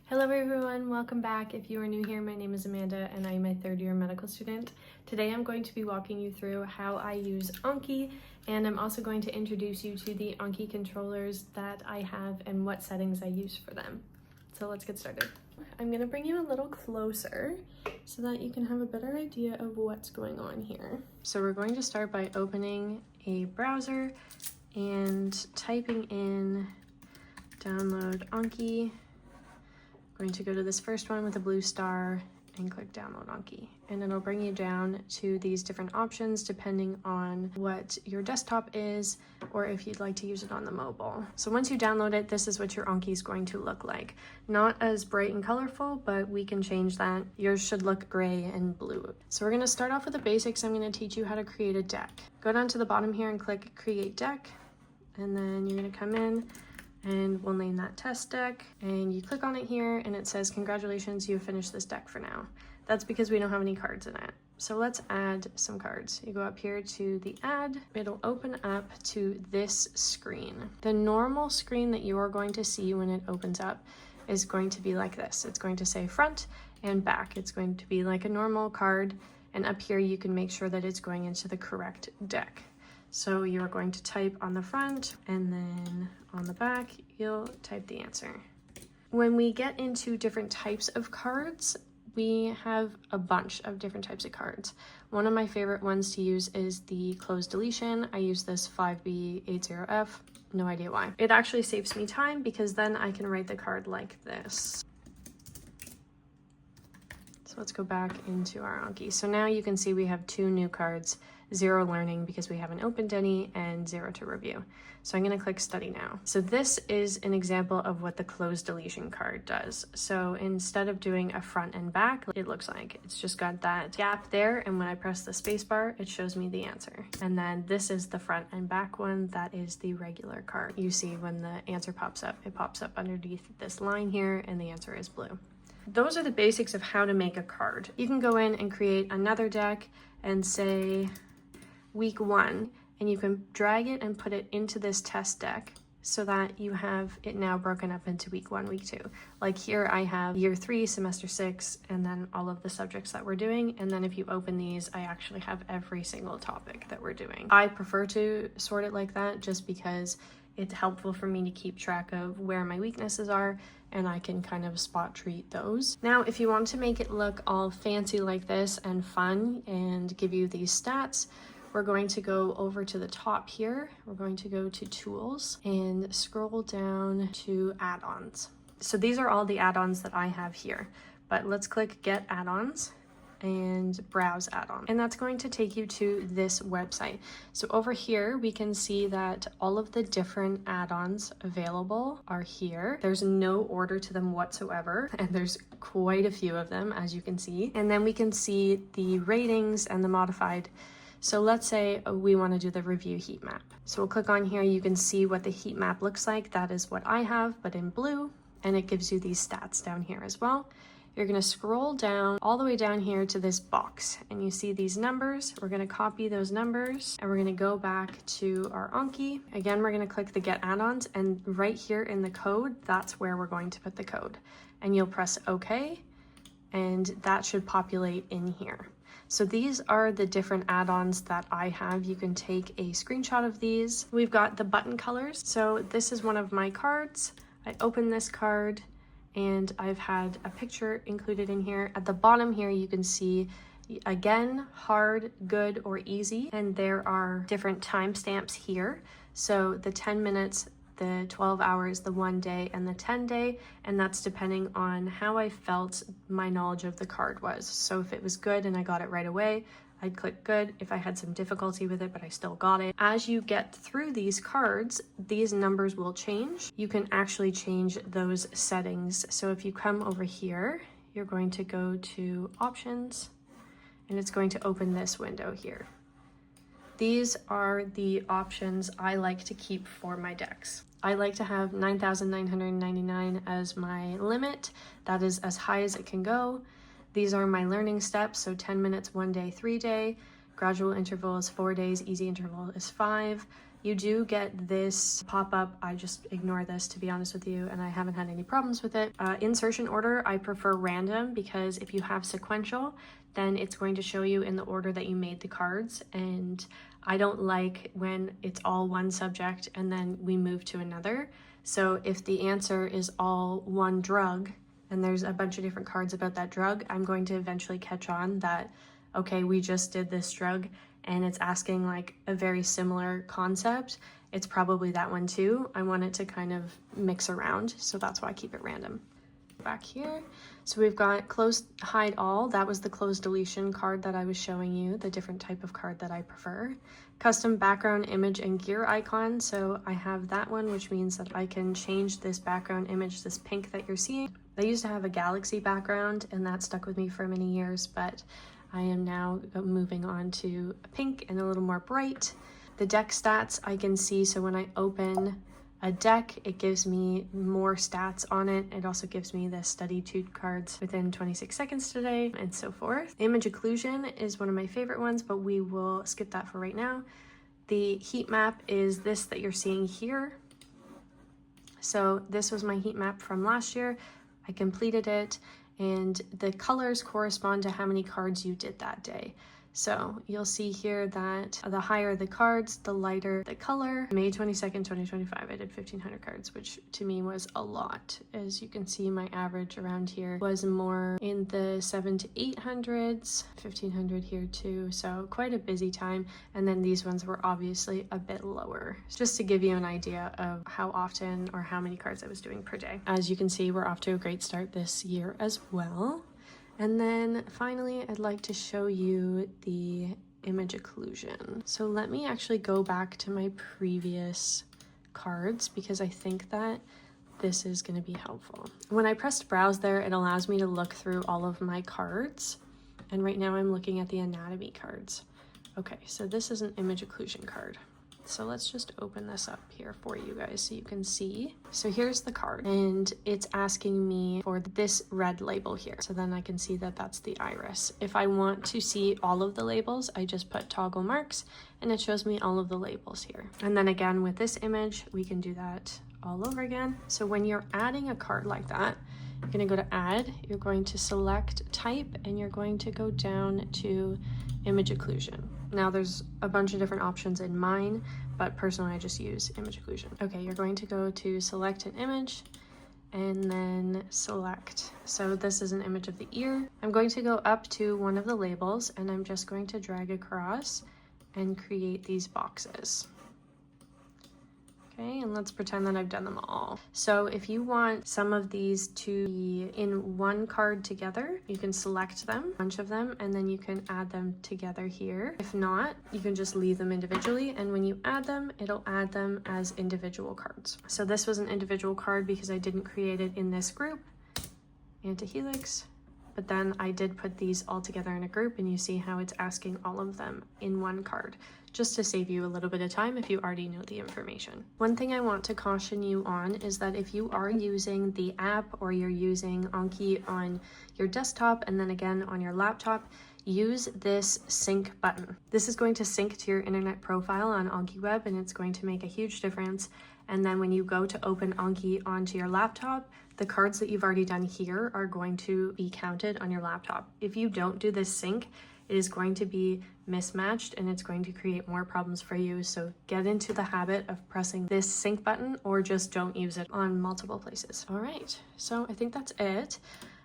Hello everyone, welcome back. If you are new here, my name is Amanda and I am a third-year medical student. Today I'm going to be walking you through how I use Anki, and I'm also going to introduce you to the Anki controllers that I have and what settings I use for them. So let's get started. I'm going to bring you a little closer so that you can have a better idea of what's going on here. So we're going to start by opening a browser and typing in download Anki. Going to go to this first one with a blue star and click download Anki, and it'll bring you down to these different options depending on what your desktop is or if you'd like to use it on the mobile. So once you download it, this is what your Anki is going to look like. Not as bright and colorful, but we can change that. Yours should look gray and blue. So we're going to start off with the basics. I'm going to teach you how to create a deck. Go down to the bottom here and click create deck, and then you're going to come in and we'll name that test deck, and you click on it here and it says congratulations, you have finished this deck for now. That's because we don't have any cards in it. So let's add some cards. You go up here to the add, it'll open up to this screen. The normal screen that you are going to see when it opens up is going to be like this. It's going to say front and back. It's going to be like a normal card, and up here you can make sure that it's going into the correct deck. So you're going to type on the front, and then on the back, you'll type the answer. When we get into different types of cards, we have a bunch of different types of cards. One of my favorite ones to use is the close deletion. I use this 5B80F, no idea why. It actually saves me time because then I can write the card like this. So let's go back into our Anki. So now you can see we have two new cards, 0 learning because we haven't opened any, and 0 to review. So I'm going to click study now. So this is an example of what the closed deletion card does. So instead of doing a front and back, it looks like it's just got that gap there, and when I press the space bar, it shows me the answer. And then this is the front and back one. That is the regular card. You see when the answer pops up, it pops up underneath this line here, and the answer is blue. Those are the basics of how to make a card. You can go in and create another deck and say week 1, and you can drag it and put it into this test deck so that you have it now broken up into week 1, week 2. Like here I have year 3, semester 6, and then all of the subjects that we're doing. And then if you open these, I actually have every single topic that we're doing. I prefer to sort it like that just because it's helpful for me to keep track of where my weaknesses are, and I can kind of spot treat those. Now, if you want to make it look all fancy like this and fun and give you these stats, we're going to go over to the top here. We're going to go to tools and scroll down to add-ons. So these are all the add-ons that I have here, but let's click get add-ons and browse add-on, and that's going to take you to this website. So over here we can see that all of the different add-ons available are here. There's no order to them whatsoever, and there's quite a few of them, as you can see. And then we can see the ratings and the modified. So let's say we want to do the review heat map. So we'll click on here. You can see what the heat map looks like. That is what I have, but in blue, and it gives you these stats down here as well. You're going to scroll down all the way down here to this box, and you see these numbers. We're going to copy those numbers, and we're going to go back to our Anki. Again, we're going to click the get add-ons, and right here in the code, that's where we're going to put the code. And you'll press OK, and that should populate in here. So these are the different add-ons that I have. You can take a screenshot of these. We've got the button colors. So this is one of my cards. I open this card, and I've had a picture included in here. At the bottom here, you can see, again, hard, good, or easy. And there are different timestamps here. So the 10 minutes, the 12 hours, the 1 day, and the 10 day, and that's depending on how I felt my knowledge of the card was. So if it was good and I got it right away, I'd click good. If I had some difficulty with it, but I still got it. As you get through these cards, these numbers will change. You can actually change those settings. So if you come over here, you're going to go to options, and it's going to open this window here. These are the options I like to keep for my decks. I like to have 9,999 as my limit. That is as high as it can go. These are my learning steps, so 10 minutes, 1 day, 3 day. Gradual interval is 4 days, easy interval is 5. you do get this pop-up. I just ignore this, to be honest with you, and I haven't had any problems with it. Insertion order, I prefer random, because if you have sequential, then it's going to show you in the order that you made the cards, and I don't like when it's all one subject and then we move to another. So if the answer is all one drug and there's a bunch of different cards about that drug, I'm going to eventually catch on that, okay, we just did this drug and it's asking like a very similar concept. It's probably that one too. I want it to kind of mix around, so that's why I keep it random. Back here, so we've got close hide all. That was the close deletion card that I was showing you, the different type of card that I prefer. Custom background image and gear icon, so I have that one, which means that I can change this background image, this pink that you're seeing. I used to have a galaxy background and that stuck with me for many years, but I am now moving on to a pink and a little more bright. The deck stats I can see, so when I open a deck, it gives me more stats on it. It also gives me the study 2 cards within 26 seconds today, and so forth. Image occlusion is one of my favorite ones, but we will skip that for right now. The heat map is this that you're seeing here. So this was my heat map from last year. I completed it, and the colors correspond to how many cards you did that day. So you'll see here that the higher the cards, the lighter the color. May 22nd, 2025, I did 1,500 cards, which to me was a lot. As you can see, my average around here was more in the 700 to 800s, 1,500 here too. So quite a busy time. And then these ones were obviously a bit lower, just to give you an idea of how often or how many cards I was doing per day. As you can see, we're off to a great start this year as well. And then finally, I'd like to show you the image occlusion. So let me actually go back to my previous cards, because I think that this is going to be helpful. When I pressed browse there, it allows me to look through all of my cards. And right now I'm looking at the anatomy cards. Okay, so this is an image occlusion card. So let's just open this up here for you guys so you can see. So here's the card, and it's asking me for this red label here. So then I can see that that's the iris. If I want to see all of the labels, I just put toggle marks and it shows me all of the labels here. And then again with this image, we can do that all over again. So when you're adding a card like that, you're going to go to add, you're going to select type, and you're going to go down to image occlusion. Now there's a bunch of different options in mine, but personally I just use image occlusion. Okay, you're going to go to select an image and then select. So this is an image of the ear. I'm going to go up to one of the labels and I'm just going to drag across and create these boxes. Okay, and let's pretend that I've done them all. So if you want some of these to be in one card together, you can select them, a bunch of them, and then you can add them together here. If not, you can just leave them individually, and when you add them, it'll add them as individual cards. So this was an individual card because I didn't create it in this group, antihelix, but then I did put these all together in a group, and you see how it's asking all of them in one card, just to save you a little bit of time if you already know the information. One thing I want to caution you on is that if you are using the app or you're using Anki on your desktop and then again on your laptop, use this sync button. This is going to sync to your internet profile on Anki Web, and it's going to make a huge difference. And then when you go to open Anki onto your laptop, the cards that you've already done here are going to be counted on your laptop. If you don't do this sync, it is going to be mismatched and it's going to create more problems for you. So get into the habit of pressing this sync button, or just don't use it on multiple places. All right, so I think that's it.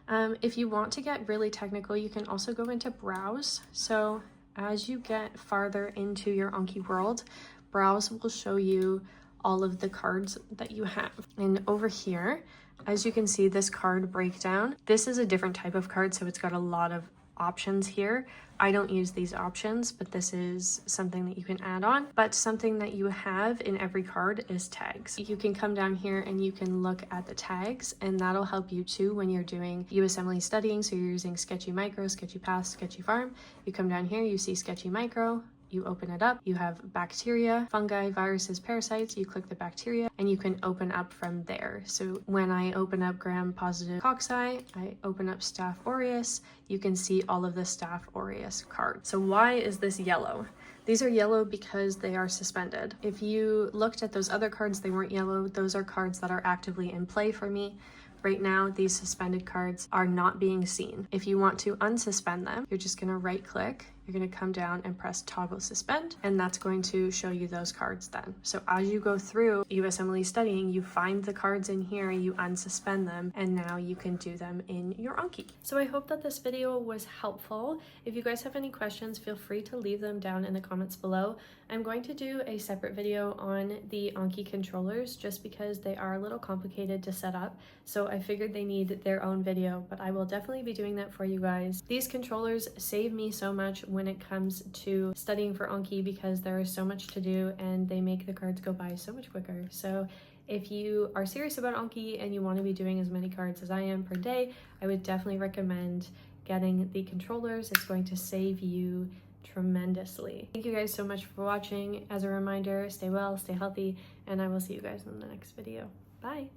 If you want to get really technical, you can also go into browse. So as you get farther into your Anki world, browse will show you all of the cards that you have. And over here, as you can see, this card breakdown, this is a different type of card, so it's got a lot of options here. I don't use these options, but this is something that you can add on. But something that you have in every card is tags. You can come down here and you can look at the tags, and that'll help you too when you're doing UAssembly studying. So you're using Sketchy Micro, Sketchy Path, Sketchy Farm. You come down here, you see Sketchy Micro, you open it up, you have bacteria, fungi, viruses, parasites, you click the bacteria and you can open up from there. So when I open up gram-positive cocci, I open up Staph aureus, you can see all of the Staph aureus cards. So why is this yellow? These are yellow because they are suspended. If you looked at those other cards, they weren't yellow. Those are cards that are actively in play for me. Right now, these suspended cards are not being seen. If you want to unsuspend them, you're just gonna right click, you're gonna come down and press toggle suspend, and that's going to show you those cards then. So as you go through USMLE studying, you find the cards in here, you unsuspend them, and now you can do them in your Anki. So I hope that this video was helpful. If you guys have any questions, feel free to leave them down in the comments below. I'm going to do a separate video on the Anki controllers just because they are a little complicated to set up. So I figured they need their own video, but I will definitely be doing that for you guys. These controllers save me so much when it comes to studying for Anki because there is so much to do and they make the cards go by so much quicker. So if you are serious about Anki and you want to be doing as many cards as I am per day, I would definitely recommend getting the controllers. It's going to save you tremendously. Thank you guys so much for watching. As a reminder, stay well, stay healthy, and I will see you guys in the next video. Bye!